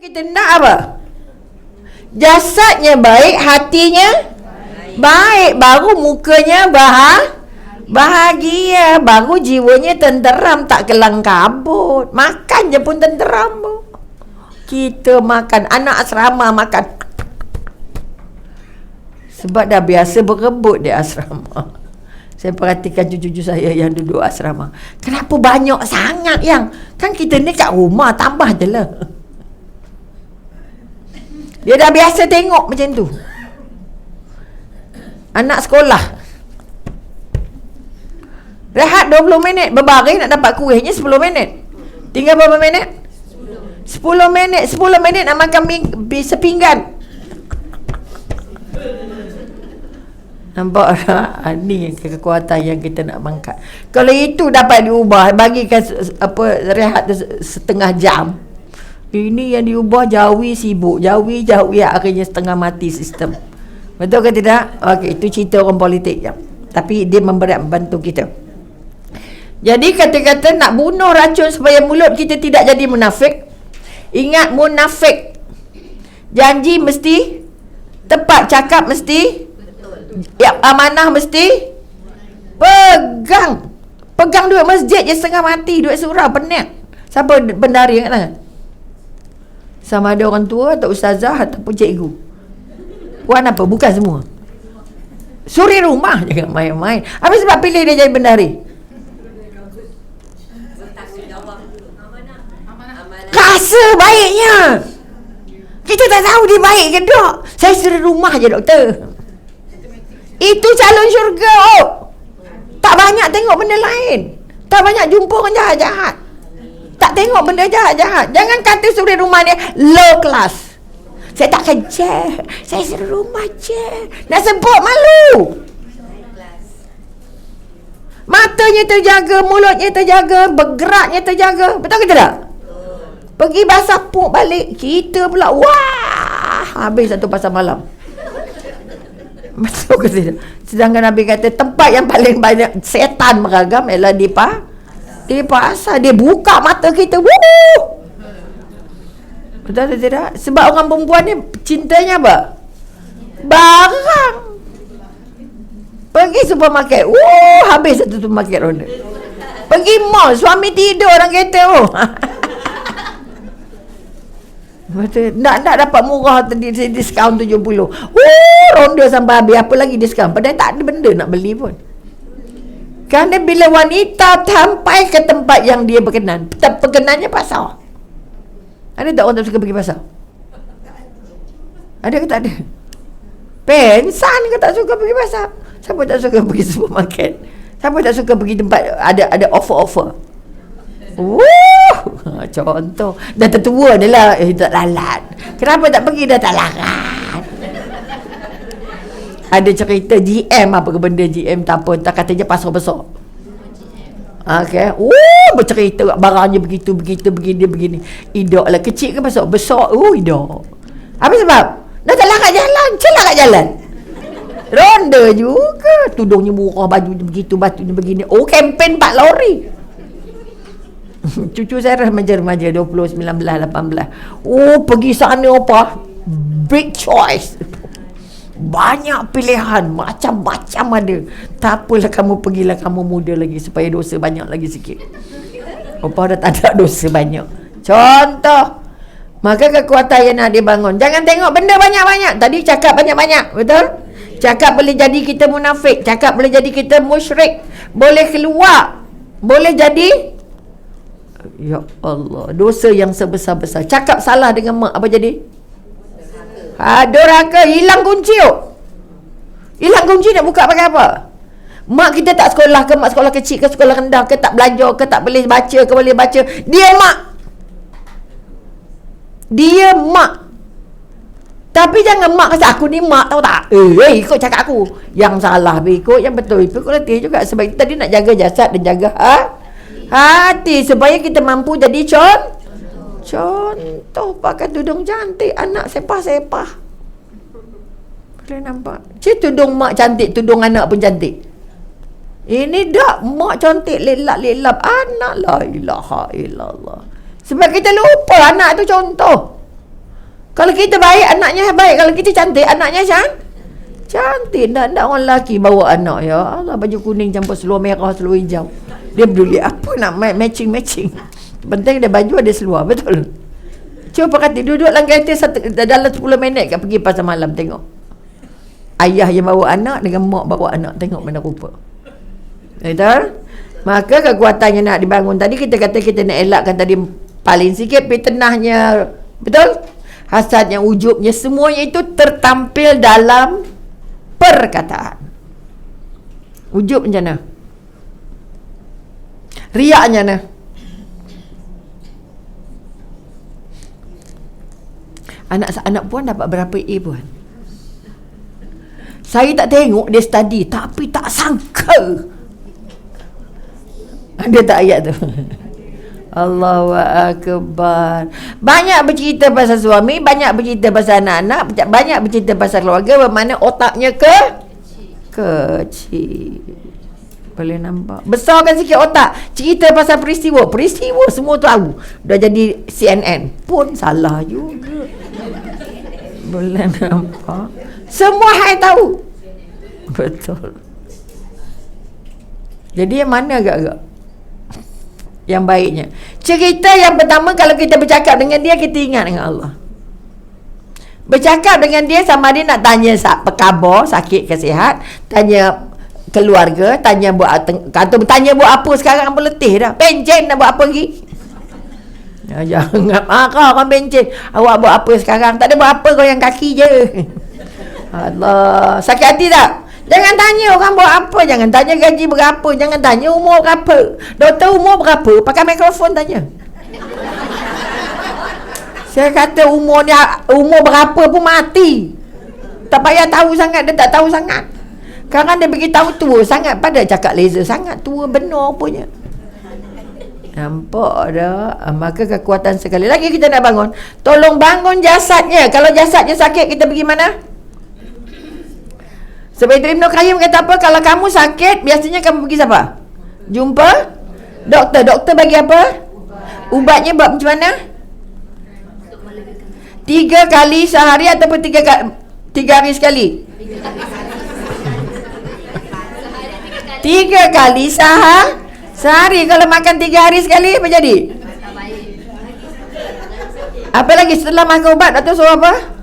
Kita nak apa? Jasadnya baik, hatinya baik, baru mukanya bahagia, baru jiwanya tenteram, tak kelang kabut. Makan je pun tenteram. Kita makan, anak asrama makan. Sebab dah biasa berebut di asrama. Saya perhatikan cucu-cucu saya yang duduk asrama. Kenapa banyak sangat yang? Kan kita ni kat rumah, tambah je lah. Dia dah biasa tengok macam tu. Anak sekolah rehat 20 minit, berbaring nak dapat kuihnya 10 minit. Tinggal berapa minit? 10 minit. 10 minit nak makan sepinggan. Nampak tak? Ni kekuatan yang kita nak mangkat. Kalau itu dapat diubah, bagikan rehat setengah jam. Ini yang diubah, jauhi sibuk, jauhi akhirnya setengah mati sistem. Betul ke tidak? Okey, itu cerita orang politik je. Tapi dia membantu kita. Jadi kata-kata nak bunuh racun supaya mulut kita tidak jadi munafik. Ingat, munafik janji mesti tepat, cakap mesti ya, amanah mesti pegang duit masjid je setengah mati, duit surau penat. Siapa bendari ingat tak? Sama ada orang tua atau ustazah ataupun cikgu. Puan apa? Bukan semua. Suri rumah, jangan main-main. Apa sebab pilih dia jadi bendari? Rasa baiknya. Kita tak tahu dia baik ke tak. Saya suri rumah je doktor. Itu calon syurga. Tak banyak tengok benda lain. Tak banyak jumpa orang jahat-jahat. Tak tengok benda jahat-jahat. Jangan kata suri rumah dia low class. Saya tak kerja, saya suri rumah je. Nak sebut malu. Matanya terjaga, mulutnya terjaga, bergeraknya terjaga. Betul ke tidak? Pergi basah puk balik, kita pula wah, habis satu pasar malam. Betul ke tidak? Sedangkan Nabi kata tempat yang paling banyak setan meragam ialah di pasar. Dia buka mata kita. Betul atau tidak? Sebab orang perempuan ni cintanya apa? Barang. Pergi supermarket, habis satu supermarket ronda. Pergi mall, suami tidur orang kereta. Betul. Nak dapat murah, diskaun 70. Ronda sampai habis. Apa lagi diskaun? Padahal tak ada benda nak beli pun. Kerana bila wanita sampai ke tempat yang dia berkenan, perkenannya pasar. Ada tak orang tak suka pergi pasar? Ada ke tak ada? Pensan ke tak suka pergi pasar? Siapa tak suka pergi supermarket? Siapa tak suka pergi tempat ada offer-offer? Contoh. Dah tertua dia lah. Tak lalat. Kenapa tak pergi? Dah tak larat. Ada cerita GM, apa ke benda GM tak apa, tak katanya pasar besar. Okey. Bercerita barangnya begitu begini. Idok lah, kecil ke besar? Besar. Idok. Apa sebab? Dah tak larat jalan. Celak kat jalan. Ronda juga. Tudungnya murah, bajunya begitu, batunya begini. Kempen 4 lori. Cucu saya remaja-remaja 20, 19, 18. Pergi sana apa? Big choice. Banyak pilihan, macam-macam ada. Tak apalah, kamu pergilah, kamu muda lagi supaya dosa banyak lagi sikit. Dah tak ada dosa banyak. Contoh. Maka kekuatan yang nak dibangun. Jangan tengok benda banyak-banyak. Tadi cakap banyak-banyak, betul? Cakap boleh jadi kita munafik. Cakap boleh jadi kita musyrik. Boleh keluar. Boleh jadi, ya Allah, dosa yang sebesar-besar. Cakap salah dengan mak, apa jadi? Durhaka, hilang kunci. Hilang kunci nak buka pakai apa? Mak kita tak sekolah ke, mak sekolah kecil ke, sekolah rendah ke, tak belajar ke, tak boleh baca ke, boleh baca. Dia mak. Tapi jangan mak kata aku ni mak, tahu tak? Ikut cakap aku. Yang salah ikut, yang betul ikut letih juga. Sebab kita tadi nak jaga jasad dan jaga hati supaya kita mampu jadi contoh. Pakai tudung cantik, anak sepah-sepah. Boleh nampak? Tudung mak cantik, tudung anak pun cantik. Ini dak, mak cantik, lelap, anak la ilaha illallah. Sebab kita lupa anak tu contoh. Kalau kita baik, anaknya baik. Kalau kita cantik, anaknya cantik. Tak orang lelaki bawa anak. Ya Allah, baju kuning campur seluar merah, seluar hijau. Dia peduli apa nak matching. Penting dia baju ada seluar. Betul. Cuba kata duduk dalam kereta dalam 10 minit kat pergi pasar malam tengok. Ayah yang bawa anak dengan mak bawa anak. Tengok mana rupa. Betul? Maka kekuatan yang nak dibangun tadi, kita kata kita nak elakkan tadi paling sikit, fitnahnya. Betul? Hasadnya, ujubnya, semuanya itu tertampil dalam perkataan. Ujub macam mana? Riaknya mana? Anak puan dapat berapa A puan? Saya tak tengok dia study, tapi tak sangka. Ada tak ayat tu? Allahu Akbar. Banyak bercerita pasal suami, banyak bercerita pasal anak-anak, banyak bercerita pasal keluarga, bermakna otaknya kecil. Boleh nampak? Besarkan sikit otak. Cerita pasal peristiwa semua tahu. Dah jadi CNN pun salah juga. Boleh nampak? Semua hal tahu. Betul. Jadi yang mana agak-agak? Yang baiknya. Cerita yang pertama, kalau kita bercakap dengan dia, kita ingat dengan Allah. Bercakap dengan dia sama dia nak tanya khabar, sakit ke sihat, tanya keluarga, tanya buat apa sekarang, apa letih dah, pencen nak buat apa lagi. Jangan marah orang pencen, awak buat apa sekarang, tak ada buat apa, goyang kaki je. Allah, sakit hati tak? Jangan tanya orang buat apa, jangan tanya gaji berapa, jangan tanya umur berapa. Doktor umur berapa, pakai mikrofon tanya. Saya kata umur berapa pun mati. Tak payah tahu sangat, dia tak tahu sangat. Sekarang dia beritahu tua sangat, pada cakap laser sangat tua benar punya. Nampak dah? Maka kekuatan sekali lagi kita nak bangun. Tolong bangun jasadnya. Kalau jasadnya sakit, kita pergi mana? Sebab itu Ibn Qayyim kata apa? Kalau kamu sakit, biasanya kamu pergi siapa? Jumpa doktor. Doktor bagi apa? Ubatnya buat macam mana? 3 kali sehari ataupun 3 hari sekali? 3 kali sehari. Kalau makan 3 hari sekali, apa jadi? Apa lagi setelah makan ubat atau suruh apa?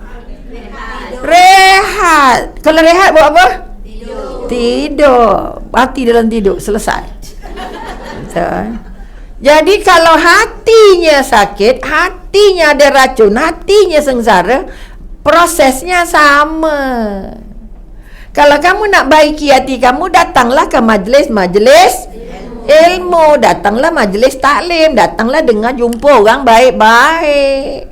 Rehat. Kalau rehat buat apa? Tidur. Mati dalam tidur. Selesai. Jadi kalau hatinya sakit, hatinya ada racun, hatinya sengsara, prosesnya sama. Kalau kamu nak baiki hati kamu, datanglah ke majlis-majlis ilmu, datanglah majlis taklim, datanglah dengar jumpa orang baik-baik.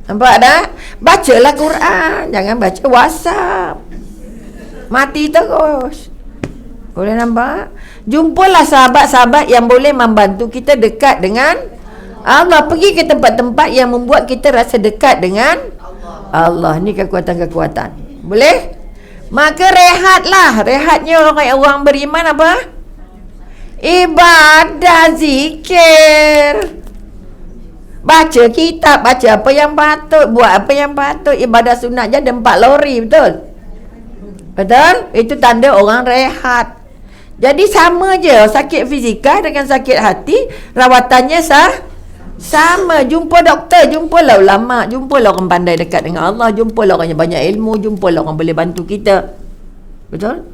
Nampak tak? Bacalah Quran, jangan baca WhatsApp. Mati terus. Boleh nampak? Jumpalah sahabat-sahabat yang boleh membantu kita dekat dengan Allah. Pergi ke tempat-tempat yang membuat kita rasa dekat dengan Allah. Ni kekuatan-kekuatan. Boleh? Maka rehatlah. Rehatnya orang beriman apa? Ibadah, zikir, baca kitab, baca apa yang patut, buat apa yang patut. Ibadah sunat je ada 4 lori, betul? Betul? Itu tanda orang rehat. Jadi sama je, sakit fizikal dengan sakit hati, rawatannya sama. Jumpa doktor, jumpalah ulama, jumpalah orang pandai dekat dengan Allah, jumpalah orang yang banyak ilmu, jumpalah orang boleh bantu kita. Betul?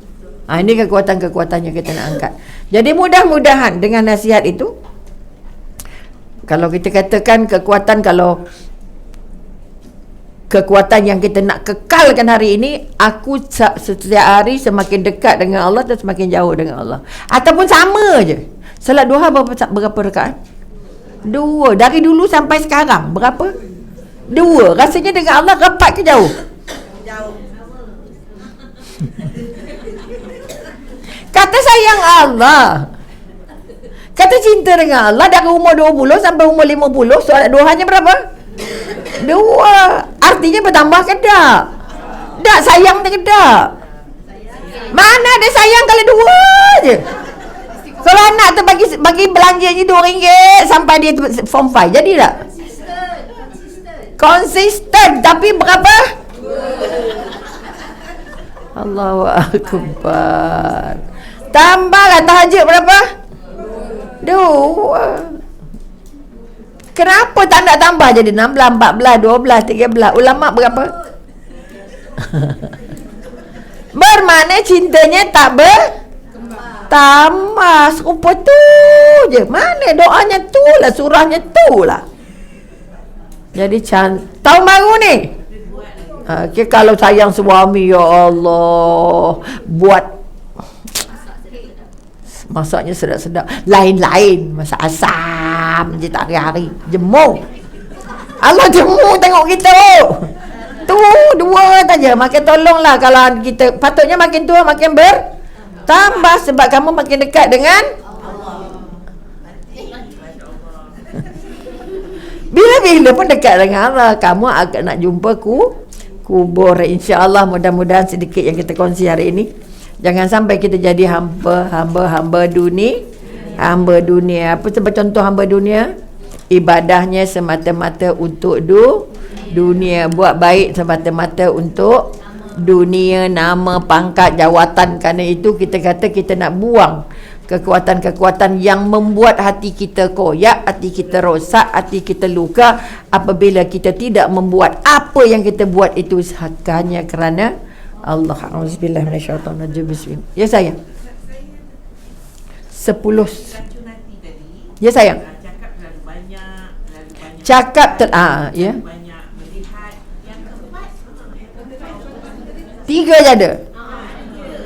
Ini kekuatan-kekuatan yang kita nak angkat. Jadi mudah-mudahan dengan nasihat itu, kalau kita katakan kekuatan yang kita nak kekalkan hari ini, aku setiap hari semakin dekat dengan Allah dan semakin jauh dengan Allah. Ataupun sama je. Salat duha berapa rakaat? 2. Dari dulu sampai sekarang berapa? 2. Rasanya dengan Allah rapat ke jauh? Jauh. Kata sayang Allah, kata cinta dengan Allah, dari umur 20 sampai umur 50, solat duhanya berapa? 2. Artinya bertambah ke tak? Tak, sayang ke tak? Mana ada sayang kalau 2 je? Kalau anak tu bagi belanjanya RM2 sampai dia form 5, jadi tak? Konsisten, tapi berapa? Allahu Akbar. Tambahlah tahajud berapa? 2. Kenapa tak nak tambah jadi 16, 14, 12, 13? Ulama berapa? Bermakna cintanya tak tambah. Serupa tu je. Mana doanya tu lah, surahnya tu lah. Jadi tahun baru ni, okay, kalau sayang suami, ya Allah, buat masaknya sedap-sedap. Lain-lain, masak asam je tak hari-hari. Jemur. Allah jemur tengok kita. Tu 2 saja. Makin tolonglah kalau kita, patutnya makin tua makin bertambah sebab kamu makin dekat dengan bila-bila pun dekat dengan Allah. Kamu agak nak jumpa kubur. InsyaAllah, mudah-mudahan sedikit yang kita kongsi hari ini. Jangan sampai kita jadi hamba dunia. Hamba dunia. Apa sebab contoh hamba dunia? Ibadahnya semata-mata untuk dunia. Buat baik semata-mata untuk dunia, nama, pangkat, jawatan. Kerana itu kita kata kita nak buang kekuatan-kekuatan yang membuat hati kita koyak, hati kita rosak, hati kita luka apabila kita tidak membuat apa yang kita buat itu hanya kerana Allah. Auzubillah minasyaitonirrajim. Bismillah. Ya sayang. 10. Ya sayang. Cakap ya. 3 je ada.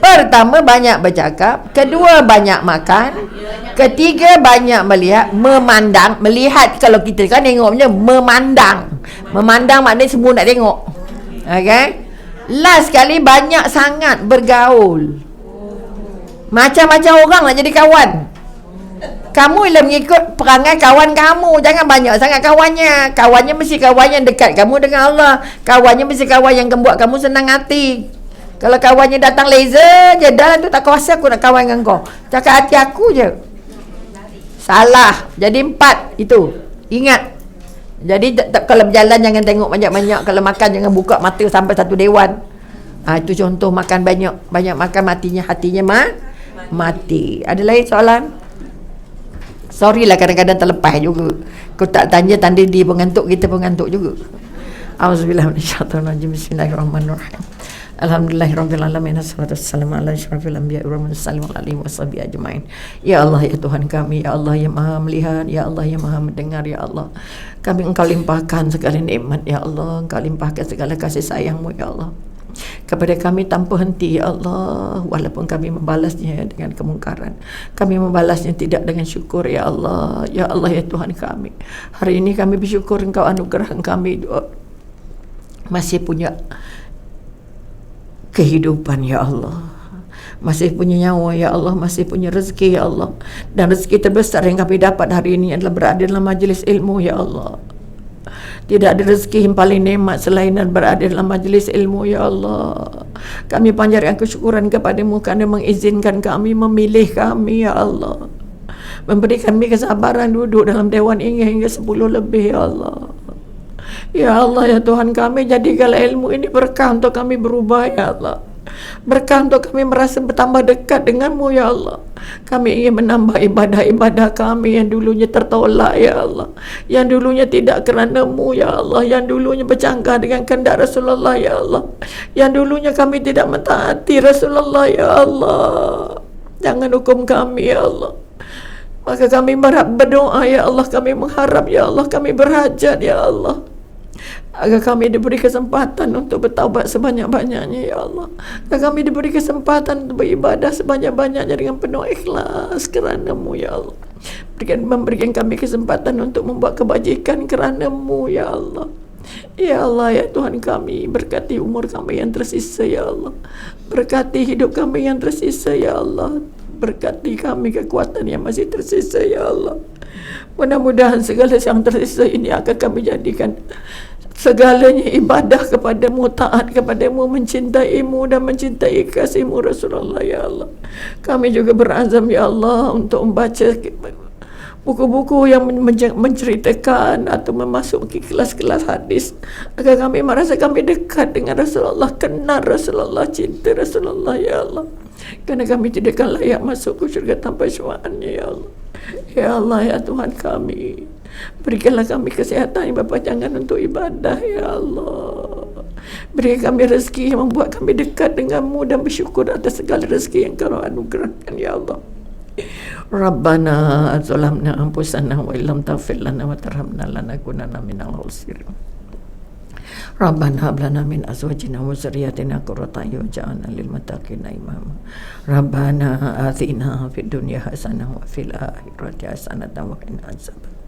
Pertama, banyak bercakap. Kedua, banyak makan. Ketiga, banyak melihat. Memandang. Melihat, kalau kita kan tengoknya memandang. Memandang maknanya semua nak tengok. Okay. Last sekali, banyak sangat bergaul. Macam-macam orang nak jadi kawan. Kamu ialah mengikut perangai kawan kamu. Jangan banyak sangat kawannya. Kawannya mesti kawan yang dekat kamu dengan Allah. Kawannya mesti kawan yang buat kamu senang hati. Kalau kawannya datang laser je, dah tu tak kuasa aku nak kawan dengan kau. Cakap hati aku je. Salah. Jadi 4 itu. Ingat. Jadi kalau berjalan jangan tengok banyak-banyak. Kalau makan jangan buka mata sampai satu dewan. Itu contoh makan banyak. Banyak makan hatinya mati. Ada lain soalan? Sorry lah kadang-kadang terlepas juga. Kau tak tanya tanda dia pengantuk, kita pengantuk juga. Auzubillah minasyaitonirrajim. Bismillahirrahmanirrahim. Alhamdulillahirabbil alamin. Wassalatu wassalamu ala asyrafil anbiya'i wal mursalin wa ala alihi washabihi ajmain. Ya Allah, ya Tuhan kami, ya Allah yang Maha melihat, ya Allah yang Maha mendengar, ya Allah. Kami Engkau limpahkan segala nikmat, ya Allah. Engkau limpahkan segala kasih sayang-Mu, ya Allah, kepada kami tanpa henti, ya Allah. Walaupun kami membalasnya dengan kemungkaran, kami membalasnya tidak dengan syukur, ya Allah. Ya Allah, ya Tuhan kami, hari ini kami bersyukur Engkau anugerah kami masih punya kehidupan, ya Allah, masih punya nyawa, ya Allah, masih punya rezeki, ya Allah. Dan rezeki terbesar yang kami dapat hari ini adalah berada dalam majlis ilmu, ya Allah. Tidak ada rezeki yang paling nikmat selain dan berada dalam majlis ilmu, ya Allah. Kami panjatkan kesyukuran kepada-Mu kerana mengizinkan kami, memilih kami, ya Allah, memberi kami kesabaran duduk dalam dewan ini hingga 10 lebih, ya Allah. Ya Allah, ya Tuhan kami, jadikanlah ilmu ini berkah untuk kami berubah, ya Allah. Berkah untuk kami merasa bertambah dekat dengan-Mu, ya Allah. Kami ingin menambah ibadah-ibadah kami yang dulunya tertolak, ya Allah, yang dulunya tidak kerana-Mu, ya Allah, yang dulunya bercanggah dengan kehendak Rasulullah, ya Allah, yang dulunya kami tidak mentaati Rasulullah, ya Allah. Jangan hukum kami, ya Allah. Maka kami berdoa, ya Allah, kami mengharap, ya Allah, kami berhajat, ya Allah, agar kami diberi kesempatan untuk bertaubat sebanyak-banyaknya, ya Allah. Agar kami diberi kesempatan untuk beribadah sebanyak-banyaknya dengan penuh ikhlas kerana-Mu, ya Allah. Memberikan kami kesempatan untuk membuat kebajikan kerana-Mu, ya Allah. Ya Allah, ya Tuhan kami, berkati umur kami yang tersisa, ya Allah. Berkati hidup kami yang tersisa, ya Allah. Berkati kami kekuatan yang masih tersisa, ya Allah. Mudah-mudahan segala yang tersisa ini akan kami jadikan segalanya ibadah kepada-Mu, taat kepada-Mu, mencintai-Mu dan mencintai kasih-Mu Rasulullah, ya Allah. Kami juga berazam, ya Allah, untuk membaca buku-buku yang menceritakan atau memasuki kelas-kelas hadis agar kami merasa kami dekat dengan Rasulullah, kenal Rasulullah, cinta Rasulullah ya Allah, kerana kami tidak akan layak masuk ke syurga tanpa syafaatnya ya Allah. Ya Allah ya Tuhan kami, berikanlah kami kesihatan yang berpanjangan untuk ibadah ya Allah. Berikan kami rezeki yang membuat kami dekat denganmu dan bersyukur atas segala rezeki yang kau anugerahkan ya Allah. Rabbana zalamna anfusana wa illam taghfir lana wa tarhamna lanakunanna minal khasirin. Rabbana hab lana min azwajina wa dzurriyyatina qurrata a'yun waj'alna lil muttaqina imama. Rabbana atina fid dunya hasanah wa fil akhirati hasanah wa qina adzabannar.